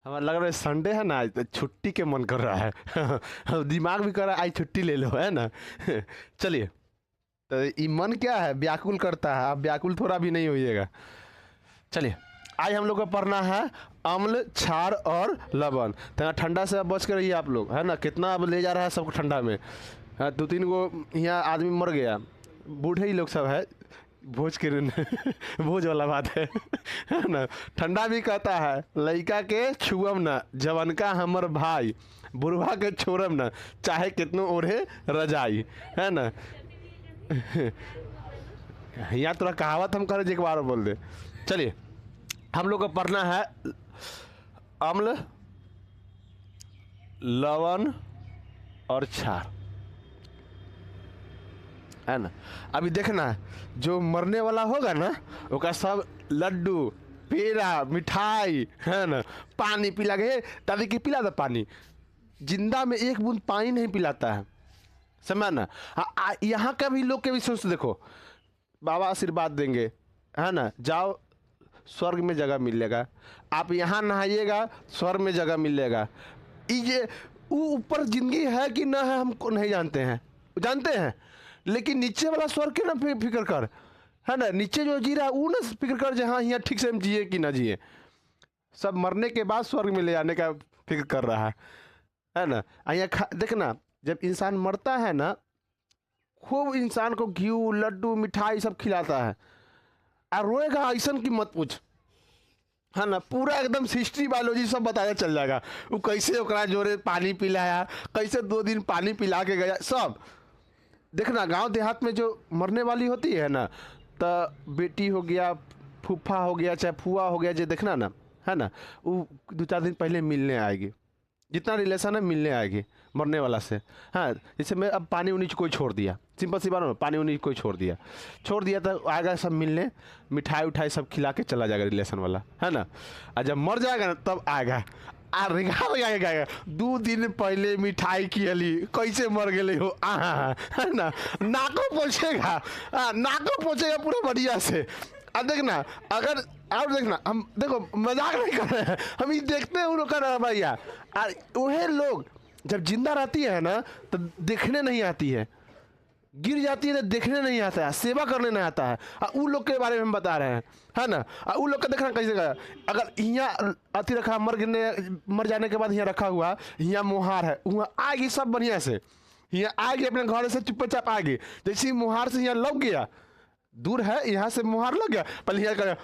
हमें लग रहा है संडे है ना, आज तो छुट्टी के मन कर रहा है। दिमाग भी कर रहा है आज छुट्टी ले लो, है ना। चलिए, तो ये मन क्या है, व्याकुल करता है, आप व्याकुल थोड़ा भी नहीं होइएगा। चलिए, आज हम लोग को पढ़ना है अम्ल, क्षार और लवण। तो ठंडा से बच कर रहिए आप लोग, है ना। कितना अब ले जा रहा है सबको ठंडा में। हाँ, 2-3 गो यहाँ आदमी मर गया, बूढ़े ही लोग सब है, भोज के भोज वाला बात है ना। ठंडा भी कहता है लड़का के छुअम ना, जवन का हमर भाई, बुढ़वा के छोड़म ना, चाहे कितनो ओढ़े रजाई, है ना। यहाँ थोड़ा कहावत हम करें, एक बार बोल दे। चलिए, हम लोग को पढ़ना है अम्ल, लवण और क्षार, है ना। अभी देखना, जो मरने वाला होगा ना, उसका सब लड्डू, पेड़ा, मिठाई, है ना, पानी पिला के दादी की पिला था पानी, जिंदा में एक बूंद पानी नहीं पिलाता है, समझ ना। यहाँ का भी लोग के भी सोच देखो, बाबा आशीर्वाद देंगे, है ना, जाओ स्वर्ग में जगह मिलेगा, आप यहाँ नहाइएगा स्वर्ग में जगह मिलेगा। ये ऊपर जिंदगी है कि ना है हमको नहीं जानते हैं, जानते हैं, लेकिन नीचे वाला स्वर्ग के ना फिक्र कर, है ना। नीचे जो जी रहा है वो ना फिक्र कर, जहाँ यहाँ ठीक से हम जिए कि ना जिए। सब मरने के बाद स्वर्ग में ले जाने का फिक्र कर रहा है ना। यहाँ देखना, जब इंसान मरता है ना, खूब इंसान को घी, लड्डू, मिठाई सब खिलाता है, और रोएगा ऐसा की मत पूछ, है ना। पूरा एकदम हिस्ट्री बायोलॉजी सब बताया चल जाएगा, वो कैसे ओकरा जोरे पानी पिलाया, कैसे 2 दिन पानी पिला के गया, सब देखना। गांव देहात में जो मरने वाली होती है ना, तो बेटी हो गया, फूफा हो गया, चाहे फुआ हो गया, जो देखना ना, है ना, वो 2-4 दिन पहले मिलने आएगी, जितना रिलेशन है मिलने आएगी मरने वाला से। हाँ, जैसे मैं अब पानी उनी कोई छोड़ दिया, सिंपल सी बात है, पानी उनी कोई छोड़ दिया तो आएगा सब मिलने, मिठाई उठाई सब खिला के चला जाएगा रिलेशन वाला, है ना। और जब मर जाएगा ना, तब आएगा आएगा 2 दिन पहले मिठाई खियली, कैसे मर गए हो, है ना। नाको पोछेगा, नाको पोछेगा पूरा बढ़िया से। अब देखना, अगर और देखना, हम देखो मजाक नहीं कर रहे हैं, हम ये देखते हैं उन लोग का भैया। वही लोग जब जिंदा रहती है ना, तो देखने नहीं आती है, गिर जाती है तो देखने नहीं आता है, सेवा करने नहीं आता है। उन लोग के बारे में हम बता रहे हैं, है ना। उन लोग का देखना कैसे का, अगर यहाँ अति रखा, मर जाने के बाद यहाँ रखा हुआ, यहाँ मुहार है, वहाँ आएगी सब बढ़िया से, यहाँ आएगी अपने घर से चुपचाप आएगी। जैसे मुहार से यहाँ लग गया, दूर है, यहाँ से मुहार लग गया, पहले यहाँ कर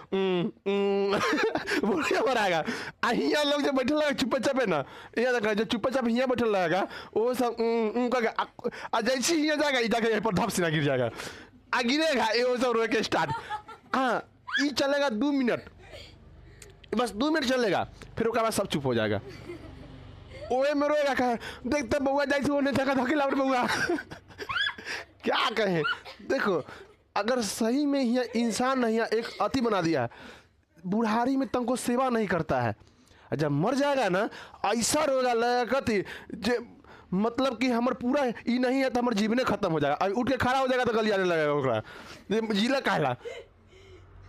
बढ़िया बनाएगा। यहाँ लोग जो बैठे लगा चुपचाप है ना, यहाँ देखा जो चुपचाप यहाँ बैठे लगेगा, वो सब जैसे यहाँ जाएगा, जाकर यहाँ पर धप सीना गिर जाएगा, गिरेगा, ये वो सब रोके स्टार्ट। हाँ, ये चलेगा 2 मिनट, बस 2 मिनट चलेगा, फिर उसके बाद सब चुप हो जाएगा। ओए में रोएगा, कहा देखते बउआ जैसे होने जगह धकेला बउआ। क्या कहें, देखो अगर सही में यहाँ इंसान नहीं, एक अति बना दिया, बुढ़ारी में तुमको सेवा नहीं करता है, जब मर जाएगा ना, ऐसा रोगा लगेगा जे मतलब कि हमारे पूरा ये नहीं है तो हमारे जीवने खत्म हो जाएगा। उठ के खड़ा हो जाएगा तो गली आने लगेगा ओकरा, जिला कहला,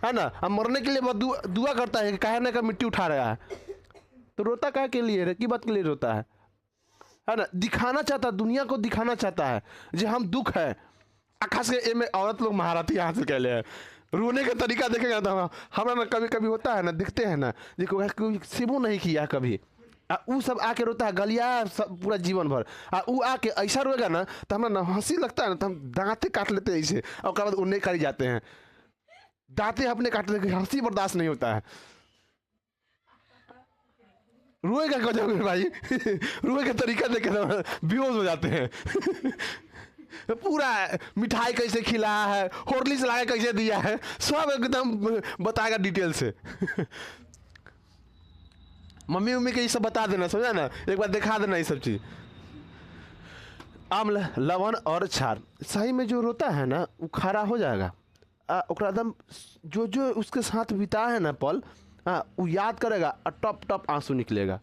है ना। अब मरने के लिए दुआ करता है कि काहे ना का मिट्टी उठा रहा है, तो रोता काहे के लिए, की बात के लिए रोता है ना। दिखाना चाहता है, दुनिया को दिखाना चाहता है जो हम दुख है। खास के में औरत लोग महारथी यहाँ से कह ले हैं, रोने का तरीका देखेगा तो हमारा ना कभी कभी होता है ना, दिखते हैं ना, देखो कोई सेवो नहीं किया कभी, वो सब आके रोता है गलिया सब पूरा जीवन भर, वो आके ऐसा रोएगा ना, तो हमें ना हंसी लगता है ना, तो हम दांते काट लेते हैं ऐसे, और उसके बाद उन्हें कर जाते हैं, दांते अपने काट लेते, हंसी बर्दाश्त नहीं होता है। रोएगा गजब भाई। रोए का तरीका देखे बेहोश हो जाते हैं। पूरा मिठाई कैसे खिलाया है, होर्लिक्स लाया कैसे दिया है, सब एकदम बताएगा डिटेल से। मम्मी उम्मी के ये सब बता देना, समझा ना, एक बार दिखा देना ये सब चीज। अम्ल, लवण और क्षार, सही में जो रोता है ना, वो खरा हो जाएगा, एकदम जो जो उसके साथ बिता है ना पल, वो याद करेगा और टप टप आंसू निकलेगा।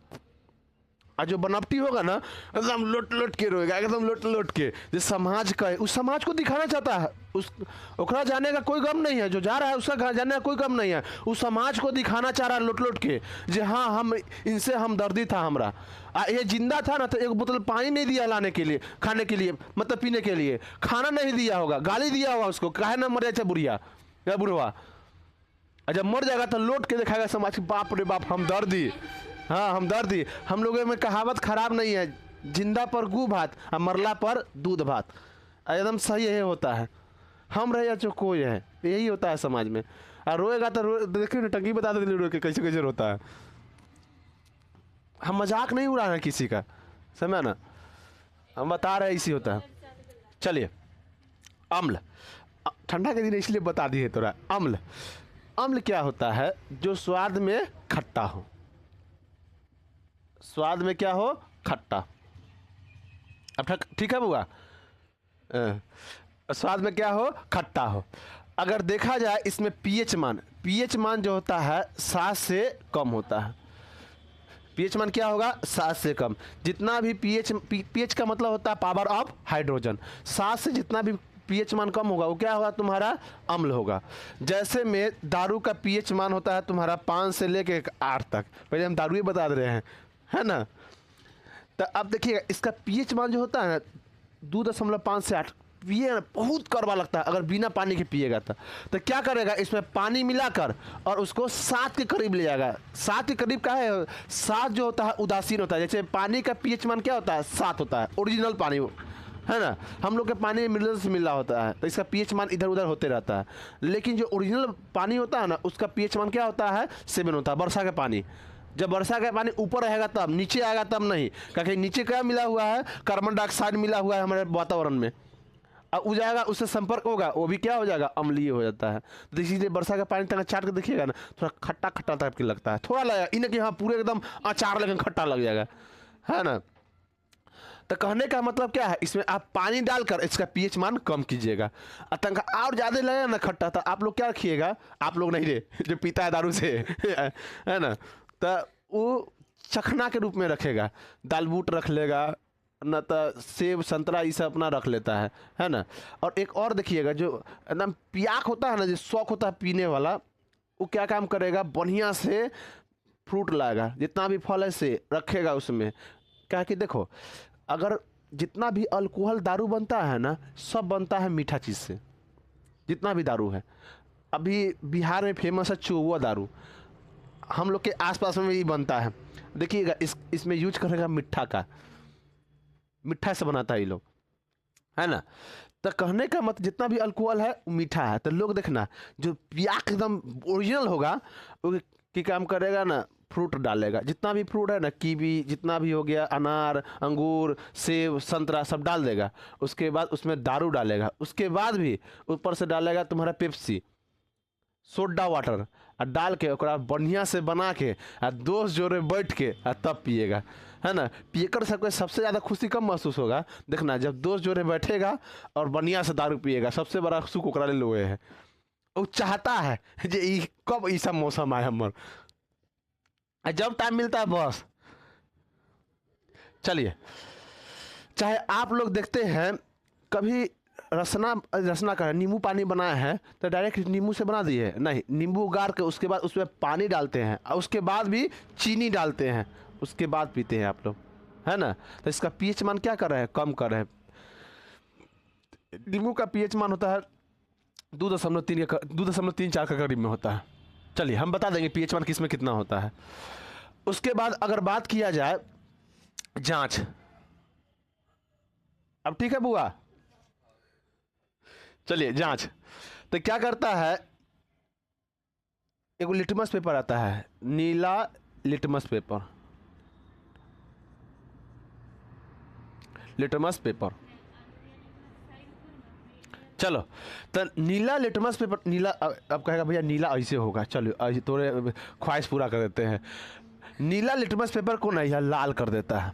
और जो बनावटी होगा ना एकदम लोट लोट के रोएगा, एकदम लोट लोट के। जो समाज का है, उस समाज को दिखाना चाहता है, उस ओकरा जाने का कोई गम नहीं है, जो जा रहा है उसका जाने का कोई गम नहीं है, उस समाज को दिखाना चाह रहा है लोट लोट के, जो हाँ हम इनसे हमदर्दी था हमरा। ये जिंदा था ना तो एक बोतल पानी नहीं दिया लाने के लिए, खाने के लिए, मतलब पीने के लिए, खाना नहीं दिया होगा, गाली दिया होगा उसको, काहे ना मर जाए बुढ़िया या बुढ़वा। और जब मर जाएगा तो लौट के दिखाएगा समाज की, बाप रे बाप हमदर्दी। हाँ हमदर्दी। हम लोगों में कहावत खराब नहीं है, जिंदा पर गू भात और मरला पर दूध भात, एकदम सही यही होता है। हम रहे या जो कोई है, यही होता है समाज में। और रोएगा तो देखिए ना, टंकी बता देते रो के कैसे कैसे रोता है। हम मजाक नहीं उड़ा रहे किसी का, समझा ना, हम बता रहे इसी होता है। चलिए, अम्ल, ठंडा के दिन इसलिए बता दिए थोड़ा। अम्ल, अम्ल क्या होता है? जो स्वाद में खट्टा हो, स्वाद में क्या हो? खट्टा। अब ठीक है बुआ, स्वाद में क्या हो? खट्टा हो। अगर देखा जाए इसमें पीएच मान, पीएच मान जो होता है 7 से कम होता है। पीएच मान क्या होगा? 7 से कम। जितना भी पीएच का मतलब होता है पावर ऑफ हाइड्रोजन। 7 से जितना भी पीएच मान कम होगा वो क्या होगा? तुम्हारा अम्ल होगा। जैसे में दारू का पीएच मान होता है तुम्हारा 5 से लेके 8 तक। पहले हम दारू ही बता दे रहे हैं, है ना। तो अब देखिएगा इसका पीएच मान जो होता है 2.5 से 8, पिए बहुत कड़वा लगता है अगर बिना पानी के पिएगा तो क्या करेगा? इसमें पानी मिलाकर और उसको 7 के करीब ले जाएगा। 7 के करीब का है, 7 जो होता है उदासीन होता है। जैसे पानी का पीएच मान क्या होता है? 7 होता है, ओरिजिनल पानी, है ना। हम लोग के पानी में मिनरल से मिला होता है तो इसका पीएच मान इधर उधर होते रहता है। लेकिन जो ओरिजिनल पानी होता है ना उसका पीएच मान क्या होता है? 7 होता है। वर्षा का पानी, जब वर्षा का पानी ऊपर रहेगा तब, नीचे आएगा तब नहीं, क्योंकि नीचे क्या मिला हुआ है? कार्बन डाइऑक्साइड मिला हुआ है हमारे वातावरण में। अब वो जाएगा, उससे संपर्क होगा, वो भी क्या हो जाएगा? अम्लीय हो जाता है। तो इसीलिए वर्षा का पानी तक चाट के देखिएगा ना, थोड़ा खट्टा खट्टा टाइप के लगता है, थोड़ा लगेगा इन्हें कि हाँ पूरे एकदम अचार लेकिन खट्टा लग जाएगा, है ना। तो कहने का मतलब क्या है? इसमें आप पानी डालकर इसका पीएच मान कम कीजिएगा। आतंक और ज़्यादा लगेगा ना खट्टा, तो आप लोग क्या रखिएगा? आप लोग नहीं रे जो पीता है दारू से है ना, तो वो चखना के रूप में रखेगा, दालबूट रख लेगा न, तो सेब संतरा ये सब अपना रख लेता है ना। और एक और देखिएगा, जो एकदम पियाक होता है ना, जो शौक होता है पीने वाला, वो क्या काम करेगा? बढ़िया से फ्रूट लाएगा, जितना भी फल है से रखेगा उसमें। क्या कि देखो, अगर जितना भी अल्कोहल दारू बनता है ना, सब बनता है मीठा चीज़ से, जितना भी दारू है। अभी बिहार में फेमस है चौवा दारू, हम लोग के आसपास में भी बनता है। देखिएगा इसमें यूज करेगा मिट्ठा का, मिठा से बनाता है ये लोग, है ना। तो कहने का मतलब जितना भी अल्कोहल है वो मीठा है। तो लोग देखना, जो पियाक एकदम ओरिजिनल होगा वो की काम करेगा ना, फ्रूट डालेगा, जितना भी फ्रूट है ना, कीवी जितना भी हो गया, अनार, अंगूर, सेब, संतरा सब डाल देगा। उसके बाद उसमें दारू डालेगा, उसके बाद भी ऊपर से डालेगा तुम्हारा पेप्सी, सोडा वाटर, और डाल के ओकरा बढ़िया से बना के आ दोस्त जोड़े बैठ के आ तब पिएगा, है ना। पिएकर सबको सबसे ज़्यादा खुशी कब महसूस होगा? देखना, जब दोस्त जोड़े बैठेगा और बढ़िया से दारू पिएगा, सबसे बड़ा सुख ओकरा ले लोए है। वो चाहता है जे कब ई सब मौसम आए हमर, जब टाइम मिलता है बस। चलिए, चाहे आप लोग देखते हैं कभी रसना का नींबू पानी बनाया है तो डायरेक्ट नींबू से बना दिए नहीं, नींबू गाड़ के उसके बाद उसमें पानी डालते हैं और उसके बाद भी चीनी डालते हैं, उसके बाद पीते हैं आप लोग, है ना। तो इसका पीएच मान क्या कर रहे हैं? कम कर रहे हैं। नींबू का पीएच मान होता है 2.34 के करीब में होता है। चलिए हम बता देंगे पीएच मान किसमें कितना होता है। उसके बाद अगर बात किया जाए जांच, अब ठीक है बुआ, चलिए जांच। तो क्या करता है? एक लिटमस पेपर आता है, नीला लिटमस पेपर, लिटमस पेपर। चलो, तो नीला लिटमस पेपर, नीला अब कहेगा भैया नीला ऐसे होगा, चलो थोड़े ख्वाहिश पूरा कर देते हैं। नीला लिटमस पेपर को नहीं, लाल कर देता है,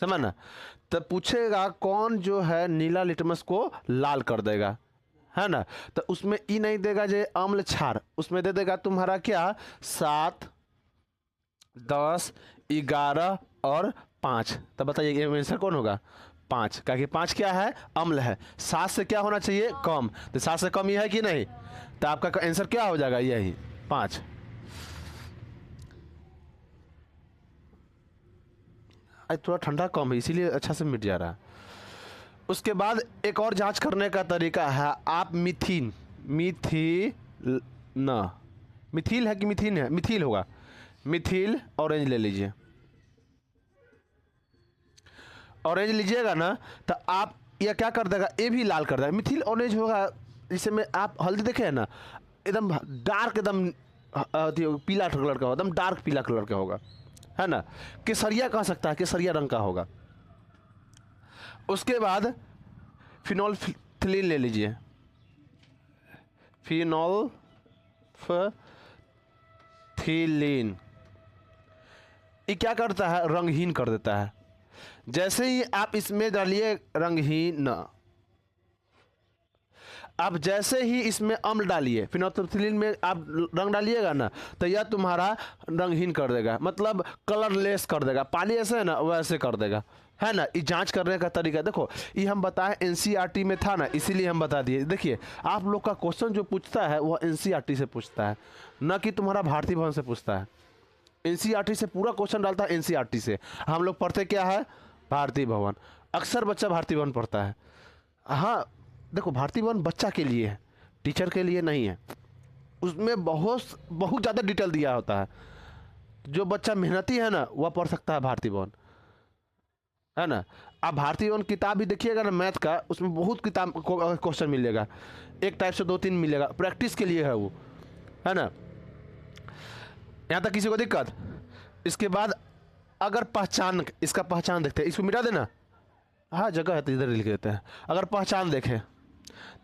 समझ ना। तो पूछेगा कौन जो है नीला लिटमस को लाल कर देगा, है ना। तो उसमें ई नहीं देगा जे अम्ल क्षार, उसमें दे देगा तुम्हारा क्या? 7 10, 11 और 5। तब बताइए ये आंसर कौन होगा? 5, क्योंकि 5 क्या है? अम्ल है। 7 से क्या होना चाहिए? कम। तो 7 से कम ये है कि नहीं? तो आपका आंसर क्या हो जाएगा? यही 5। आज थोड़ा ठंडा कम है इसीलिए अच्छा से मिट जा रहा है। उसके बाद एक और जांच करने का तरीका है, आप मिथीन, मिथिल है कि मिथीन है? मिथिल होगा। मिथिल ऑरेंज ले लीजिए। ऑरेंज लीजिएगा ना तो आप यह क्या कर देगा? ये भी लाल कर देगा। मिथिल ऑरेंज होगा। जिससे में आप हल्दी देखे है ना, एकदम डार्क, एकदम पीला कलर का होगा, एकदम डार्क पीला कलर का होगा, है ना। केसरिया कह सकता है, केसरिया रंग का होगा। उसके बाद फिनोल्फिथीन ले लीजिए। फिनोल्फिथीन ये क्या करता है? रंगहीन कर देता है। जैसे ही आप इसमें डालिए रंगहीन, आप जैसे ही इसमें अम्ल डालिए, फिनोल्फिथीन में आप रंग डालिएगा ना, तो यह तुम्हारा रंगहीन कर देगा, मतलब कलरलेस कर देगा। पानी ऐसे है ना, वैसे कर देगा, है ना। ये जांच करने का तरीका देखो, ये हम बताएं एनसीईआरटी में था ना, इसीलिए हम बता दिए। देखिए आप लोग का क्वेश्चन जो पूछता है वह एनसीईआरटी से पूछता है, न कि तुम्हारा भारतीय भवन से पूछता है। एनसीईआरटी से पूरा क्वेश्चन डालता है, एनसीईआरटी से। हम लोग पढ़ते क्या है? भारतीय भवन। अक्सर बच्चा भारतीय भवन पढ़ता है। हाँ देखो, भारतीय भवन बच्चा के लिए है, टीचर के लिए नहीं है। उसमें बहुत बहुत ज़्यादा डिटेल दिया होता है। जो बच्चा मेहनती है ना, वह पढ़ सकता है भारतीय भवन, है ना। आप भारतीय भवन किताब भी देखिएगा ना मैथ का, उसमें बहुत किताब क्वेश्चन मिलेगा, एक टाइप से 2-3 मिलेगा, प्रैक्टिस के लिए है वो, है ना। यहाँ तक किसी को दिक्कत? इसके बाद अगर पहचान, इसका पहचान देखते हैं, इसको मिटा देना। हाँ जगह है तो इधर लिख देते हैं। अगर पहचान देखें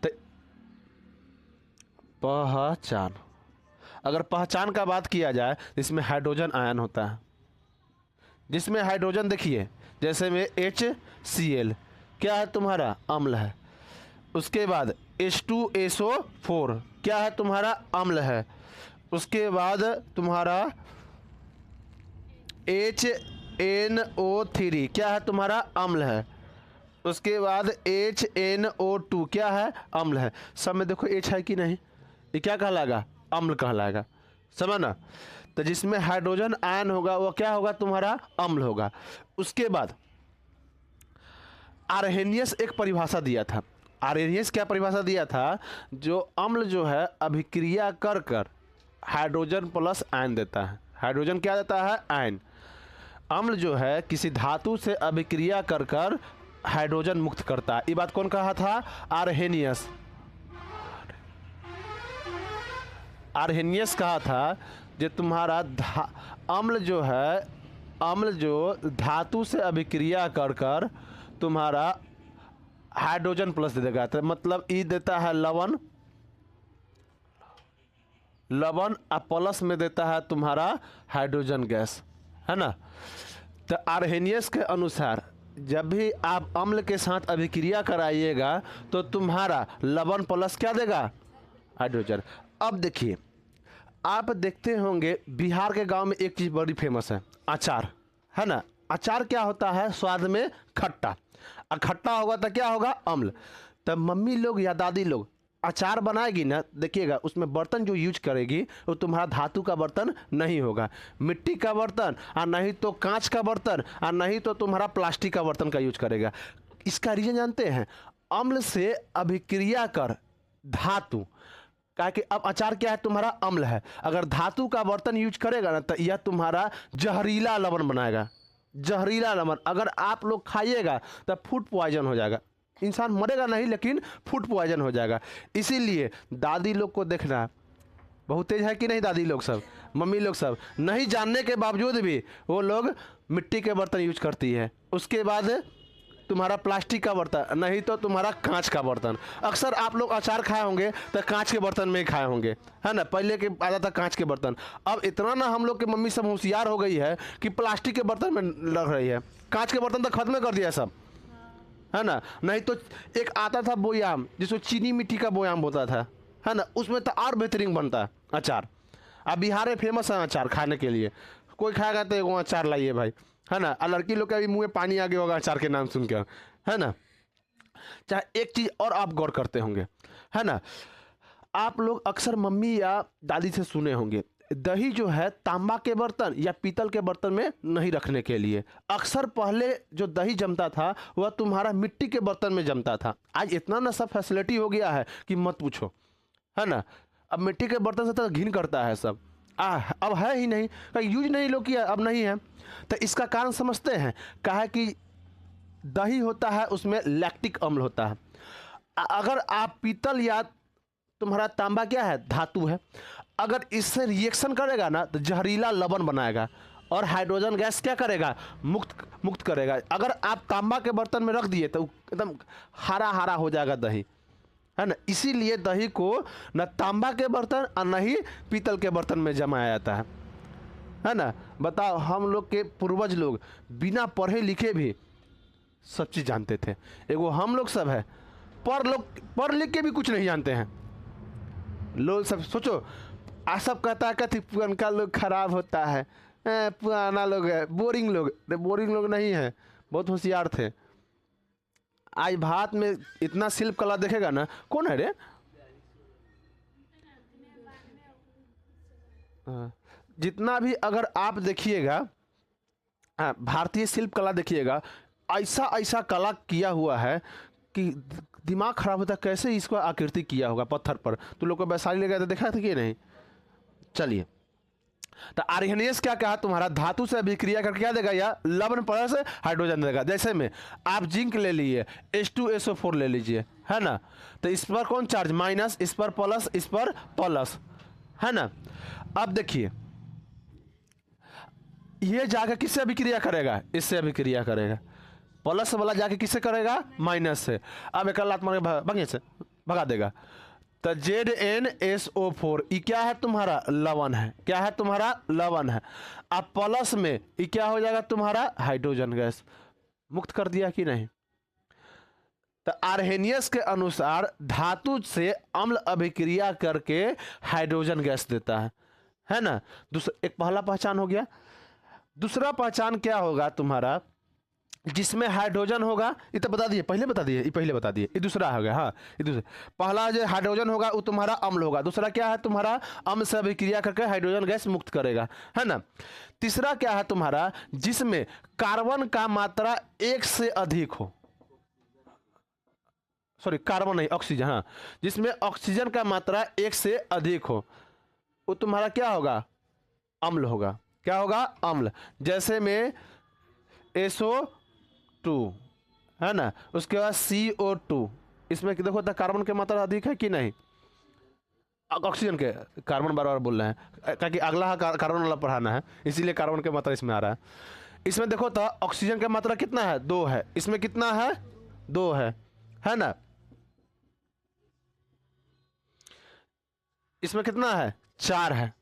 तो पहचान, अगर पहचान का बात किया जाए तो इसमें हाइड्रोजन आयन होता है। जिसमें हाइड्रोजन देखिए, जैसे में HCl क्या है? तुम्हारा अम्ल है। उसके बाद H2SO4 क्या है? तुम्हारा अम्ल है। उसके बाद तुम्हारा HNO3 क्या है? तुम्हारा अम्ल है। उसके बाद HNO2 क्या है? अम्ल है। सब में देखो H है कि नहीं? ये क्या कहलाएगा? अम्ल कहलाएगा, समझ ना। तो जिसमें हाइड्रोजन आयन होगा वो क्या होगा? तुम्हारा अम्ल होगा। उसके बाद आर्हेनियस एक परिभाषा दिया था। आर्हेनियस क्या परिभाषा दिया था? जो अम्ल जो है अभिक्रिया कर कर हाइड्रोजन प्लस आयन देता है। हाइड्रोजन क्या देता है? आयन। अम्ल जो है किसी धातु से अभिक्रिया कर कर हाइड्रोजन मुक्त करता है। ये बात कौन कहा था? आर्हेनियस। आर्हेनियस कहा था जो तुम्हारा अम्ल जो है, अम्ल जो धातु से अभिक्रिया कर कर तुम्हारा हाइड्रोजन प्लस दे देगा। तो मतलब ई देता है लवण, लवण और प्लस में देता है तुम्हारा हाइड्रोजन गैस, है ना। तो आर्हेनियस के अनुसार जब भी आप अम्ल के साथ अभिक्रिया कराइएगा तो तुम्हारा लवण प्लस क्या देगा? हाइड्रोजन। अब देखिए, आप देखते होंगे बिहार के गांव में एक चीज़ बड़ी फेमस है, अचार, है ना। अचार क्या होता है? स्वाद में खट्टा, और खट्टा होगा तो क्या होगा? अम्ल। तब मम्मी लोग या दादी लोग अचार बनाएगी ना, देखिएगा उसमें बर्तन जो यूज करेगी वो तुम्हारा धातु का बर्तन नहीं होगा, मिट्टी का बर्तन, और नहीं तो कांच का बर्तन, और नहीं तो तुम्हारा प्लास्टिक का बर्तन का यूज करेगा। इसका रीजन जानते हैं? अम्ल से अभिक्रिया कर धातु, क्या कि अब अचार क्या है? तुम्हारा अम्ल है। अगर धातु का बर्तन यूज करेगा ना तो यह तुम्हारा जहरीला लवण बनाएगा, जहरीला लवण। अगर आप लोग खाइएगा तो फूड पॉइजन हो जाएगा, इंसान मरेगा नहीं लेकिन फूड पॉइजन हो जाएगा। इसीलिए दादी लोग को देखना बहुत तेज है कि नहीं, दादी लोग सब, मम्मी लोग सब, नहीं जानने के बावजूद भी वो लोग मिट्टी के बर्तन यूज करती है। उसके बाद तुम्हारा प्लास्टिक का बर्तन, नहीं तो तुम्हारा कांच का बर्तन। अक्सर आप लोग अचार खाए होंगे तो कांच के बर्तन में ही खाए होंगे, है ना। पहले के आता था कांच के बर्तन। अब इतना ना हम लोग की मम्मी सब होशियार हो गई है कि प्लास्टिक के बर्तन में लग रही है। कांच के बर्तन तो खत्म कर दिया सब, है ना। नहीं तो एक आता था बोयाम, जिसको चीनी मिट्टी का बोयाम होता था, है ना, उसमें तो और बेहतरीन बनता है अचार। अब बिहार में फेमस है अचार खाने के लिए, कोई खाएगा तो एगो अचार लाइए भाई, है ना। और लड़की लोग के अभी मुंह में पानी आ गया होगा अचार के नाम सुन के, है ना। चाहे एक चीज़ और आप गौर करते होंगे, है ना, आप लोग अक्सर मम्मी या दादी से सुने होंगे दही जो है तांबा के बर्तन या पीतल के बर्तन में नहीं रखने के लिए। अक्सर पहले जो दही जमता था वह तुम्हारा मिट्टी के बर्तन में जमता था। आज इतना ना सब फैसिलिटी हो गया है कि मत पूछो, है ना। अब मिट्टी के बर्तन से तो घिन करता है सब, अब है ही नहीं, कहीं यूज नहीं लोग किया, अब नहीं है। तो इसका कारण समझते हैं, कहा है कि दही होता है उसमें लैक्टिक अम्ल होता है। अगर आप पीतल या तुम्हारा तांबा क्या है, धातु है, अगर इससे रिएक्शन करेगा ना तो जहरीला लवण बनाएगा और हाइड्रोजन गैस क्या करेगा, मुक्त करेगा। अगर आप तांबा के बर्तन में रख दिए तो एकदम हरा हरा हो जाएगा दही, है ना। इसीलिए दही को न तांबा के बर्तन और न ही पीतल के बर्तन में जमाया जाता है ना। बताओ, हम लोग के पूर्वज लोग बिना पढ़े लिखे भी सब चीज़ जानते थे। एगो हम लोग सब है पढ़ लिख के भी कुछ नहीं जानते हैं। लोग सब सोचो, सब कहता है कि पुराना लोग खराब होता है, पुराना लोग है, बोरिंग लोग। बोरिंग लोग नहीं है, बहुत होशियार थे। आज भारत में इतना शिल्प कला देखेगा ना, कौन है रे, जितना भी अगर आप देखिएगा भारतीय शिल्प कला देखिएगा, ऐसा ऐसा कला किया हुआ है कि दिमाग खराब होता है, कैसे इसको आकृति किया होगा पत्थर पर। तो लोग को वैशाली ले गए तो देखा था कि नहीं। चलिए, तो आर्सेनियस क्या कहा, तुम्हारा धातु से अभिक्रिया करके क्या देगा, या लवण प्लस हाइड्रोजन देगा। जैसे में आप जिंक ले लीजिए, H2SO4 ले लीजिए, है ना। तो इस पर कौन चार्ज, माइनस, इस पर प्लस, इस पर प्लस, है ना। अब देखिए, ये जाकर किससे अभिक्रिया करेगा, इससे अभिक्रिया करेगा। प्लस वाला जाके किससे करेगा, माइनस से। अब एक लात मार के भगे से भगा देगा। तो ZnSO4 ये क्या है, तुम्हारा लवण है। क्या है, तुम्हारा लवण है। अब प्लस में ये क्या हो जाएगा, तुम्हारा हाइड्रोजन गैस। मुक्त कर दिया कि नहीं। तो आर्सेनियस के अनुसार धातु से अम्ल अभिक्रिया करके हाइड्रोजन गैस देता है ना। दूसरा, एक पहला पहचान हो गया। दूसरा पहचान क्या होगा तुम्हारा, जिसमें हाइड्रोजन होगा, ये तो बता दिए, पहले बता दिए, ये पहले बता दिए, ये दूसरा हो गया। हाँ, ये दूसरा। पहला जो हाइड्रोजन होगा वो तुम्हारा अम्ल होगा। दूसरा क्या है, तुम्हारा अम्ल से अभिक्रिया करके हाइड्रोजन गैस मुक्त करेगा, है ना। तीसरा क्या है तुम्हारा, जिसमें कार्बन का मात्रा 1 से अधिक हो, सॉरी कार्बन नहीं, ऑक्सीजन, हाँ, जिसमें ऑक्सीजन का मात्रा 1 से अधिक हो, वो तुम्हारा क्या होगा, अम्ल होगा। क्या होगा, अम्ल। जैसे में SO2, है ना, उसके बाद CO2। इसमें देखो तो कार्बन की मात्रा अधिक है कि नहीं, ऑक्सीजन के, कार्बन बार बार बोल रहे हैं ताकि अगला कार्बन वाला पढ़ाना है, इसीलिए कार्बन की मात्रा इसमें आ रहा है। इसमें देखो तो ऑक्सीजन की मात्रा कितना है, 2 है। इसमें कितना है, 2 है ना। इसमें कितना है, 4 है।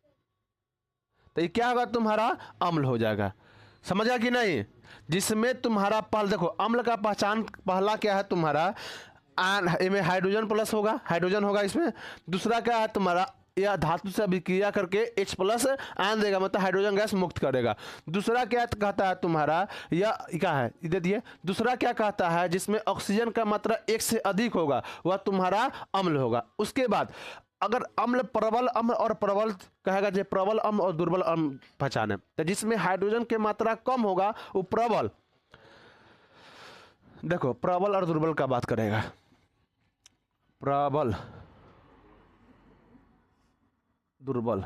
तो ये क्या होगा, तुम्हारा अम्ल हो जाएगा। समझा कि नहीं। जिसमें तुम्हारा पहले देखो, अम्ल का पहचान पहला क्या है तुम्हारा, में हाइड्रोजन प्लस होगा, हाइड्रोजन होगा इसमें। दूसरा क्या है तुम्हारा, यह धातु से अभिक्रिया करके H प्लस आयन देगा, मतलब हाइड्रोजन गैस मुक्त करेगा। दूसरा क्या कहता है तुम्हारा, यह क्या है, दे दिए। दूसरा क्या कहता है, जिसमें ऑक्सीजन का मात्रा 1 से अधिक होगा, वह तुम्हारा अम्ल होगा। उसके बाद अगर अम्ल, प्रबल अम्ल और प्रबल कहेगा, जो प्रबल अम्ल और दुर्बल अम्ल पहचाने, तो जिसमें हाइड्रोजन की मात्रा कम होगा वो प्रबल। देखो, प्रबल और दुर्बल का बात करेगा। प्रबल, दुर्बल,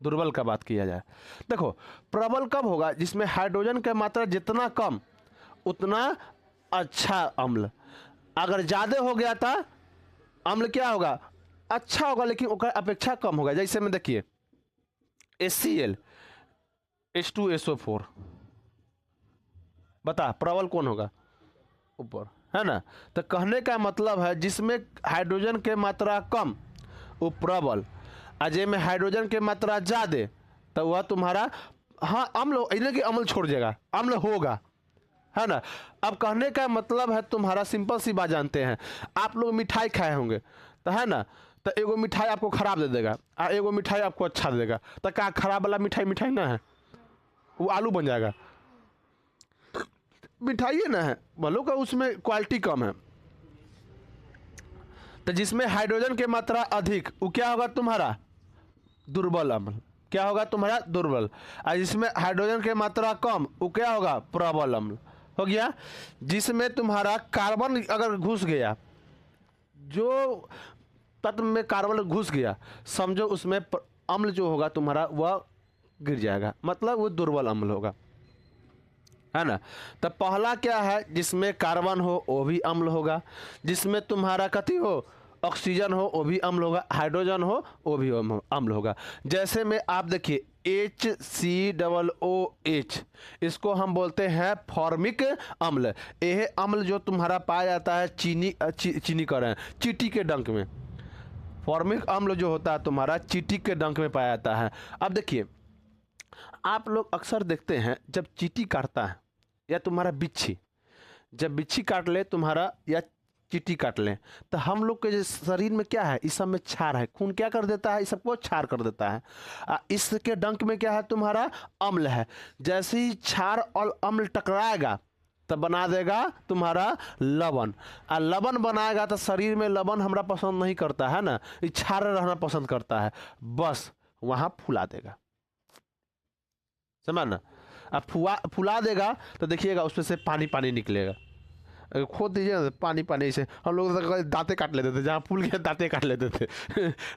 दुर्बल का बात किया जाए। देखो, प्रबल कब होगा, जिसमें हाइड्रोजन की मात्रा जितना कम उतना अच्छा अम्ल। अगर ज़्यादा हो गया था अम्ल क्या होगा, अच्छा होगा, लेकिन उसका अपेक्षा कम होगा। जैसे में देखिए HCl, H2SO4, बता प्रबल कौन होगा, ऊपर, है ना। तो कहने का मतलब है, जिसमें हाइड्रोजन की मात्रा कम वो प्रबल, अजय में हाइड्रोजन की मात्रा ज़्यादा तो वह तुम्हारा, हाँ, अम्ल, इन्हें कि अम्ल छोड़ जाएगा, अम्ल होगा, है ना। अब कहने का मतलब है तुम्हारा, सिंपल सी बात जानते हैं, आप लोग मिठाई खाए होंगे तो, है ना, तो एगो मिठाई आपको खराब दे देगा और एगो मिठाई आपको अच्छा दे देगा, तो क्या खराब वाला मिठाई मिठाई ना है, वो आलू बन जाएगा? मिठाई ना है, बोलो का उसमें क्वालिटी कम है। तो जिसमें हाइड्रोजन की मात्रा अधिक वो क्या होगा तुम्हारा? दुर्बल अम्ल। क्या होगा तुम्हारा? दुर्बल। और जिसमें हाइड्रोजन की मात्रा कम वो क्या होगा? प्रबल अम्ल। हो गया। जिसमें तुम्हारा कार्बन अगर घुस गया, जो तत्व में कार्बन घुस गया, समझो उसमें अम्ल जो होगा तुम्हारा वह गिर जाएगा, मतलब वो दुर्बल अम्ल होगा, है ना। तो पहला क्या है? जिसमें कार्बन हो वो भी अम्ल होगा, जिसमें तुम्हारा कथी हो? ऑक्सीजन हो वो भी अम्ल होगा, हाइड्रोजन हो वो भी अम्ल होगा। जैसे में आप देखिए HCOOH, इसको हम बोलते हैं फॉर्मिक अम्ल। यह अम्ल जो तुम्हारा पाया जाता है चीनी कर रहे हैं चींटी के डंक में। फॉर्मिक अम्ल जो होता है तुम्हारा चींटी के डंक में पाया जाता है। अब देखिए आप लोग अक्सर देखते हैं जब चींटी काटता है या तुम्हारा बिच्छी, जब बिच्छी काट ले तुम्हारा या चींटी काट ले, तो हम लोग के शरीर में क्या है? इस सब में क्षार है, खून क्या कर देता है? इस सबको क्षार कर देता है। इसके डंक में क्या है? तुम्हारा अम्ल है। जैसे ही क्षार और अम्ल टकराएगा तो बना देगा तुम्हारा लवण, और लवण बनाएगा तो शरीर में लवण हमरा पसंद नहीं करता है ना, क्षार रहना पसंद करता है, बस वहाँ फुला देगा, समझ ना। अब फुला देगा तो देखिएगा उसमें से पानी पानी निकलेगा। खोद दीजिए ना, पानी पानी से हम लोग तो दांतें काट लेते थे, जहाँ फूल गया दांतें काट लेते थे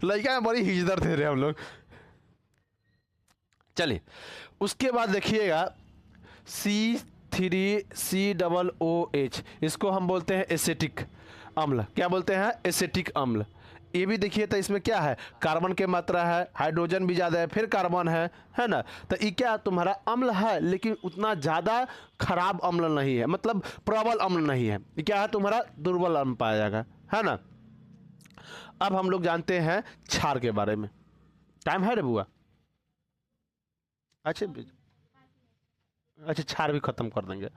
लड़का में बड़ी हिजदर थे रे हम लोग। चलिए उसके बाद देखिएगा C3COOH, इसको हम बोलते हैं एसिटिक अम्ल। क्या बोलते हैं? एसिटिक अम्ल। ये भी देखिए तो इसमें क्या है? कार्बन की मात्रा है, हाइड्रोजन भी ज़्यादा है, फिर कार्बन है ना। तो ये क्या तुम्हारा अम्ल है, लेकिन उतना ज़्यादा खराब अम्ल नहीं है, मतलब प्रबल अम्ल नहीं है। ये क्या है तुम्हारा? दुर्बल अम्ल पाया जाएगा, है ना। अब हम लोग जानते हैं क्षार के बारे में। टाइम है रे बुआ? अच्छा अच्छा, क्षार भी खत्म कर देंगे।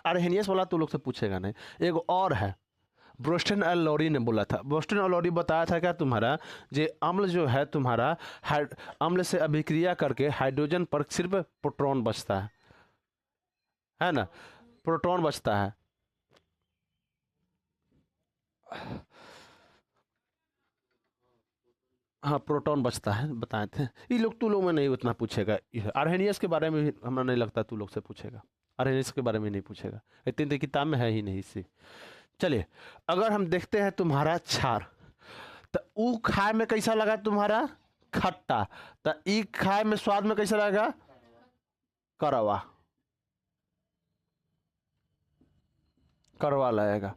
अरहेनियस वाला तो लोग से पूछेगा नहीं। एक और है, ब्रोस्टन एल लॉरी ने बोला था। ब्रोस्टन एल लॉरी बताया था क्या तुम्हारा, जे अम्ल जो है तुम्हारा अम्ल से अभिक्रिया करके हाइड्रोजन पर सिर्फ प्रोटॉन बचता है ना, प्रोटॉन बचता है। हाँ प्रोटॉन बचता है, बताए थे ये लोग। तू लोग में नहीं उतना पूछेगा, आर्हेनियस के बारे में भी हमें नहीं लगता तू लोग से पूछेगा, आर्हेनियस के बारे में नहीं पूछेगा, इतनी तो किताब में है ही नहीं इससे। चलिए अगर हम देखते हैं तुम्हारा क्षार, तो ऊ खाए में कैसा लगा तुम्हारा? खट्टा। तो ई खाए में स्वाद में कैसा लगेगा? करवा, करवा लगेगा।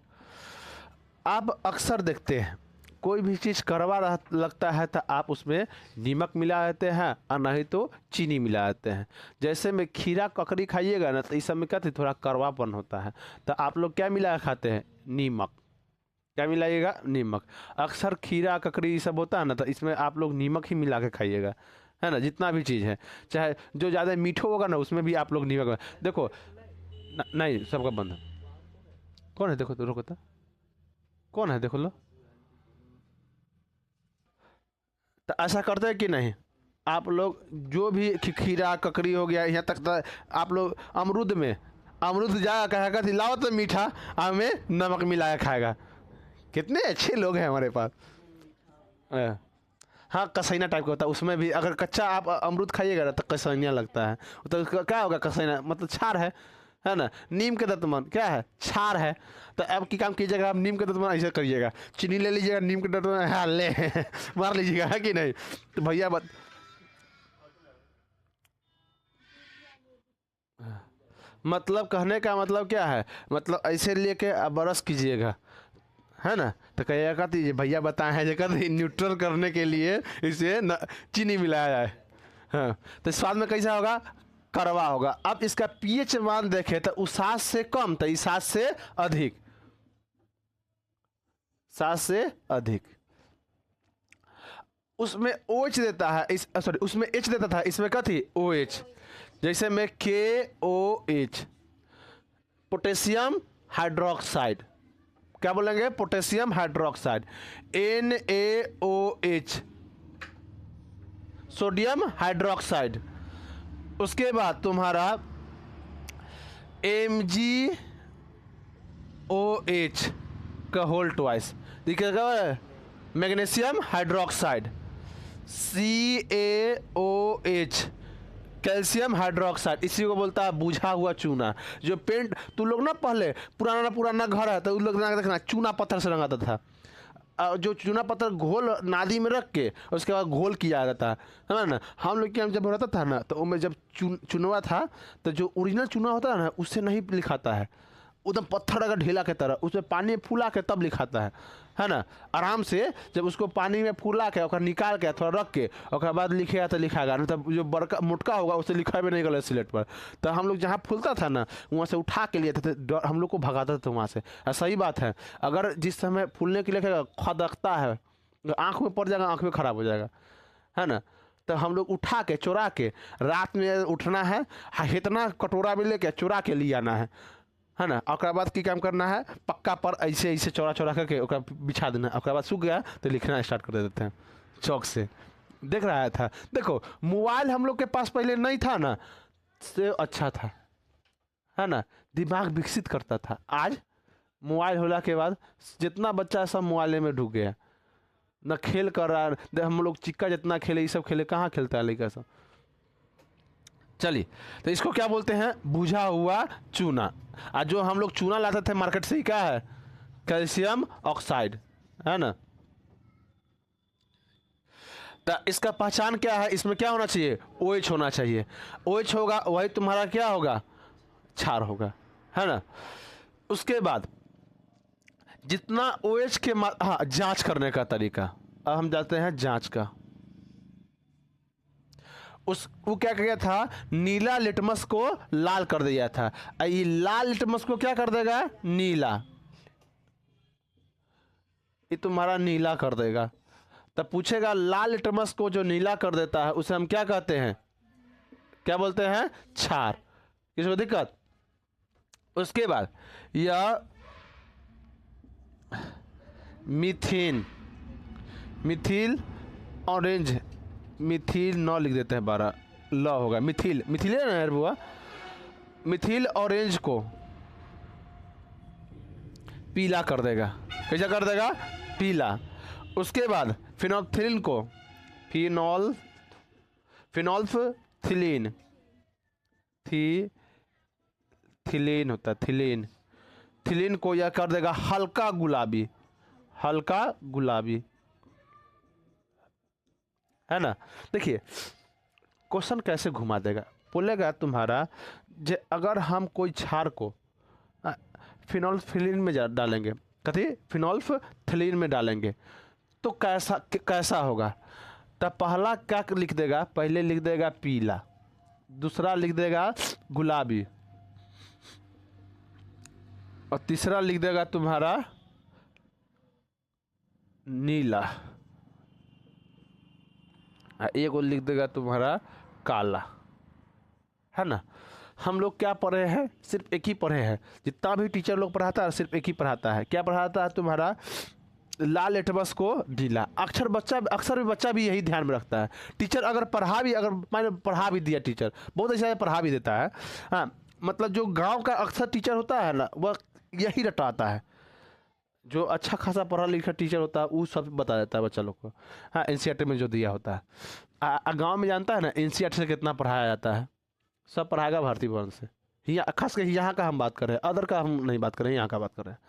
आप अक्सर देखते हैं कोई भी चीज़ कड़वा लगता है तो आप उसमें नमक मिला देते हैं और नहीं तो चीनी मिला देते हैं। जैसे में खीरा ककड़ी खाइएगा ना तो इस सब में क्या थोड़ा कड़वापन होता है, तो आप लोग क्या मिला खाते हैं? नमक। क्या मिलाइएगा? नमक। अक्सर खीरा ककड़ी ये सब होता है ना तो इसमें आप लोग नमक ही मिला के खाइएगा, है ना। जितना भी चीज़ है, चाहे जो ज़्यादा मीठो होगा ना उसमें भी आप लोग नमक। देखो नहीं सबका बंद है। कौन है? देखो तो रोको तो, कौन है? देखो लो। तो ऐसा करते हैं कि नहीं आप लोग? जो भी खीरा ककड़ी हो गया, यहाँ तक तो आप लोग अमरूद में, अमरूद जाएगा कहेगा लाओ तो मीठा, हमें नमक मिलाया खाएगा। कितने अच्छे लोग हैं हमारे पास। हाँ कसैना टाइप का होता है, उसमें भी अगर कच्चा आप अमरूद खाइएगा ना तो कसैना लगता है। तो क्या होगा? कसैना मतलब छार है ना। नीम के दतमन क्या है? छार है। तो अब की काम कीजिएगा, आप नीम के दतमन ऐसे करिएगा, चीनी ले लीजिएगा, नीम के दतमन हाँ ले मार लीजिएगा, है कि नहीं। तो भैया मतलब कहने का मतलब क्या है? मतलब ऐसे लेके बरस कीजिएगा, है ना। तो कहिएगा कहती भैया बताए हैं जगह न्यूट्रल करने के लिए इसे चीनी मिलाया जाए। हाँ तो स्वाद में कैसा होगा? कड़वा होगा। अब इसका पीएच मान देखें तो उस 7 से कम, तो इस 7 से अधिक, 7 से अधिक। उसमें OH देता है, इस सॉरी उसमें H देता था, इसमें क्या थी? OH। जैसे में KOH, पोटेशियम हाइड्रोक्साइड, क्या बोलेंगे, potassium hydroxide. NaOH, sodium hydroxide. उसके बाद तुम्हारा MgOH का होल ट्वाइस, दिखेगा magnesium hydroxide. CaOH, calcium hydroxide, इसी को बोलता है बुझा हुआ चूना। जो पेंट, तू लोग ना पहले पुराना घर है तो उन लोग देखना चूना पत्थर से रंगाता था। जो चूना पत्थर घोल नादी में रख के उसके बाद घोल किया जाता है ना। हम लोग क्या जब रहता था ना तो उनमें जब चुनवा था तो जो ओरिजिनल चूना होता है ना उससे नहीं लिखाता है, एकदम पत्थर अगर ढीला के तरह उसमें पानी में फूला के तब लिखाता है ना। आराम से जब उसको पानी में फूला के और निकाल के थोड़ा रख के और बाद लिखेगा तो लिखाएगा, नहीं तो जो बड़का मोटका होगा उसे लिखा भी नहीं गलत स्लेट पर। तो हम लोग जहाँ फूलता था ना वहाँ से उठा के लिए थे, हम लोग को भगाता था वहाँ से। सही बात है, अगर जिस समय फूलने के लिए खदकता है आँख में पड़ जाएगा, आँख में ख़राब हो जाएगा, है ना। तो हम लोग उठा के चुरा के रात में उठना है, इतना कटोरा में लेके चुरा के ले आना है ना। और बाद की काम करना है, पक्का पर ऐसे ऐसे चौड़ा चौड़ा करके बिछा देना। और बाद सूख गया तो लिखना स्टार्ट कर देते हैं चौक से। देख रहा था, देखो मोबाइल हम लोग के पास पहले नहीं था ना, से अच्छा था, है ना, दिमाग विकसित करता था। आज मोबाइल होने के बाद जितना बच्चा सब मोबाइल में ढुक गया, न खेल कर रहा है। हम लोग चिक्का जितना खेले ये सब खेले, कहाँ खेलता है लड़का सब। चलिए, तो इसको क्या बोलते हैं, बुझा हुआ चूना। और जो हम लोग चूना लाते थे मार्केट से, क्या है, कैल्शियम ऑक्साइड, है ना। तो इसका पहचान क्या है, इसमें क्या होना चाहिए, OH होना चाहिए। OH होगा वही तुम्हारा क्या होगा, क्षार होगा, है ना। उसके बाद जितना OH के हाँ, जांच करने का तरीका, अब हम जाते हैं जांच का। वो क्या किया था, नीला लिटमस को लाल कर दिया था। ये लाल लिटमस को क्या कर देगा, नीला, ये तुम्हारा नीला कर देगा। तब पूछेगा लाल लिटमस को जो नीला कर देता है उसे हम क्या कहते हैं, क्या बोलते हैं, क्षार। इसमें दिक्कत। उसके बाद यह मीथेन, मिथिल ऑरेंज, मिथिल 9 लिख देते हैं, 12 ल होगा, मिथिल, मिथिल है ना यार बुआ। मिथिल ऑरेंज को पीला कर देगा, कैसा कर देगा, पीला। उसके बाद फिनोल्फथिलीन को, फिनोल्फथिलीन, थिलीन होता है, थिलीन, थिलीन को यह कर देगा हल्का गुलाबी, हल्का गुलाबी, है ना। देखिए क्वेश्चन कैसे घुमा देगा, बोलेगा तुम्हारा जे अगर हम कोई क्षार को फिनोल्फथिलीन में डालेंगे, कथी, फिनोल्फथिलीन में डालेंगे तो कैसा होगा। तब पहला क्या लिख देगा, पहले लिख देगा पीला, दूसरा लिख देगा गुलाबी, और तीसरा लिख देगा तुम्हारा नीला, एक और लिख देगा तुम्हारा काला, है ना। हम लोग क्या पढ़े हैं, सिर्फ एक ही पढ़े हैं, जितना भी टीचर लोग पढ़ाता है सिर्फ एक ही पढ़ाता है, क्या पढ़ाता है तुम्हारा, लाल लिटमस को ढीला। अक्सर भी बच्चा भी यही ध्यान में रखता है। टीचर अगर मैंने पढ़ा भी दिया, टीचर बहुत ऐसा पढ़ा भी देता है, हाँ, मतलब जो गांव का अक्सर टीचर होता है ना वह यही रटाता है। जो अच्छा खासा पढ़ा लिखा टीचर होता है वो सब बता देता है बच्चा लोग को, हाँ, NCERT में जो दिया होता है। गांव में जानता है ना NCERT से कितना पढ़ाया जाता है, सब पढ़ाएगा भारतीय भवन से। खास कर यहाँ का हम बात कर रहे हैं, अदर का हम नहीं बात कर रहे हैं, यहाँ का बात कर रहे हैं।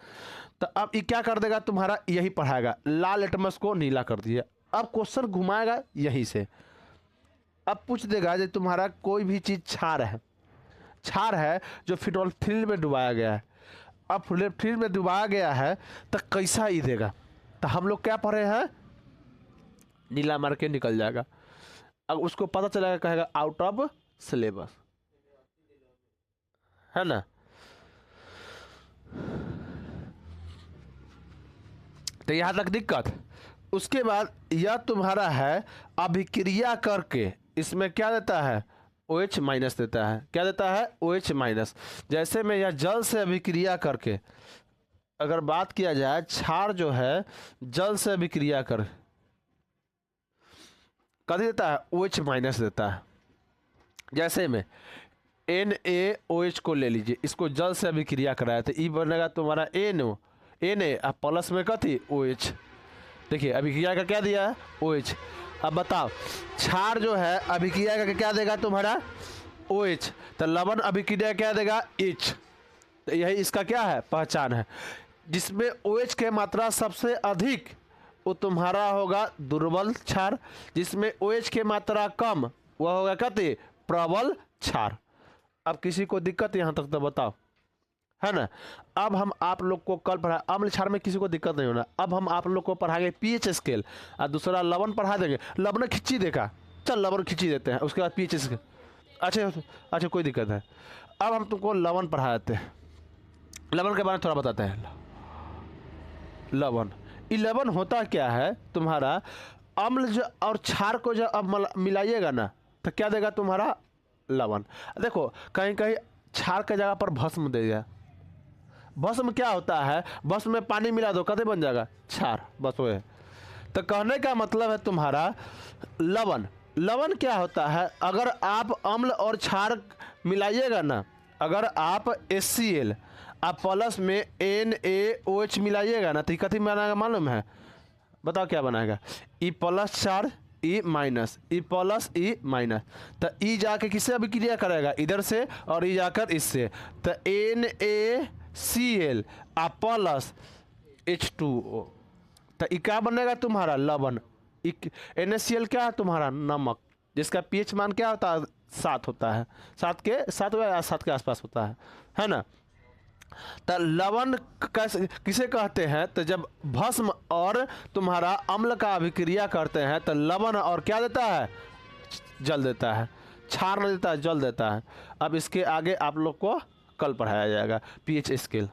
तो अब ये क्या कर देगा, तुम्हारा यही पढ़ाएगा, लाल लिटमस को नीला कर दिया। अब क्वेश्चन घुमाएगा यहीं से, अब पूछ देगा जो तुम्हारा कोई भी चीज़ क्षार है जो फिनोल्फथिलीन में डुबाया गया है, अब फिनोल्फथिलीन में डुबाया गया है तो कैसा ही देगा। तो हम लोग क्या पढ़े हैं, नीला मार के निकल जाएगा। अब उसको पता चलेगा, कहेगा आउट ऑफ सिलेबस, है ना। तो यहाँ तक दिक्कत। उसके बाद यह तुम्हारा है अभिक्रिया करके, इसमें क्या देता है, OH माइनस देता है। क्या देता है? OH minus. जैसे में यह जल से अभिक्रिया करके, अगर बात किया जाए क्षार जो है जल से अभिक्रिया कर कभी देता है? OH माइनस देता है। जैसे में NaOH को ले लीजिए, इसको जल से अभिक्रिया कराया तो ई बनेगा तुम्हारा Na अब प्लस में कथी? OH। देखिए अभिक्रिया का क्या दिया है? OH। अब बताओ क्षार जो है अभिक्रिया का क्या देगा तुम्हारा? OH। तो लवण अभिक्रिया क्या देगा? H। तो यही इसका क्या है? पहचान है। जिसमें OH की मात्रा सबसे अधिक वो तुम्हारा होगा दुर्बल क्षार, जिसमें OH की मात्रा कम वह होगा कथी? प्रबल क्षार। अब किसी को दिक्कत यहाँ तक तो बताओ, है ना। अब हम आप लोग को कल पढ़ा, अम्ल क्षार में किसी को दिक्कत नहीं होना। अब हम आप लोग को पढ़ाएंगे पीएच स्केल और दूसरा लवण पढ़ा देंगे। लवण खिंची देखा, चल लवण खिंची देते हैं, उसके बाद पीएच स्केल। अच्छा कोई दिक्कत है। अब हम तुमको लवण पढ़ा देते हैं। लवण के बारे में थोड़ा बताते हैं। लवण, लवण होता क्या है तुम्हारा? अम्ल जो और क्षार को जब अब मिलाइएगा ना तो क्या देगा तुम्हारा? लवण। देखो कहीं कहीं क्षार के जगह पर भस्म दे दिया। भस्म क्या होता है? भस्म में पानी मिला दो, कदे बन जाएगा? क्षार। बस वो है। तो कहने का मतलब है तुम्हारा लवण। लवण क्या होता है? अगर आप अम्ल और क्षार मिलाइएगा ना, अगर आप HCl आप प्लस में NaOH मिलाइएगा ना तो कथी बनाएगा मालूम है? बताओ क्या बनाएगा? E प्लस क्षार E minus, E plus E minus. तो E जाके किससे अभिक्रिया करेगा? इधर से, और E जाकर इससे। तो NaCl प्लस H2O। तो E क्या बनेगा तुम्हारा? लवण। NaCl क्या है तुम्हारा? नमक, जिसका pH मान क्या होता है? 7 होता है। 7 के आसपास होता है ना। तो लवण किसे कहते हैं? तो जब भस्म और तुम्हारा अम्ल का अभिक्रिया करते हैं तो लवण और क्या देता है? जल देता है। क्षार नहीं देता है, जल देता है। अब इसके आगे आप लोग को कल पढ़ाया जाएगा पीएच स्केल।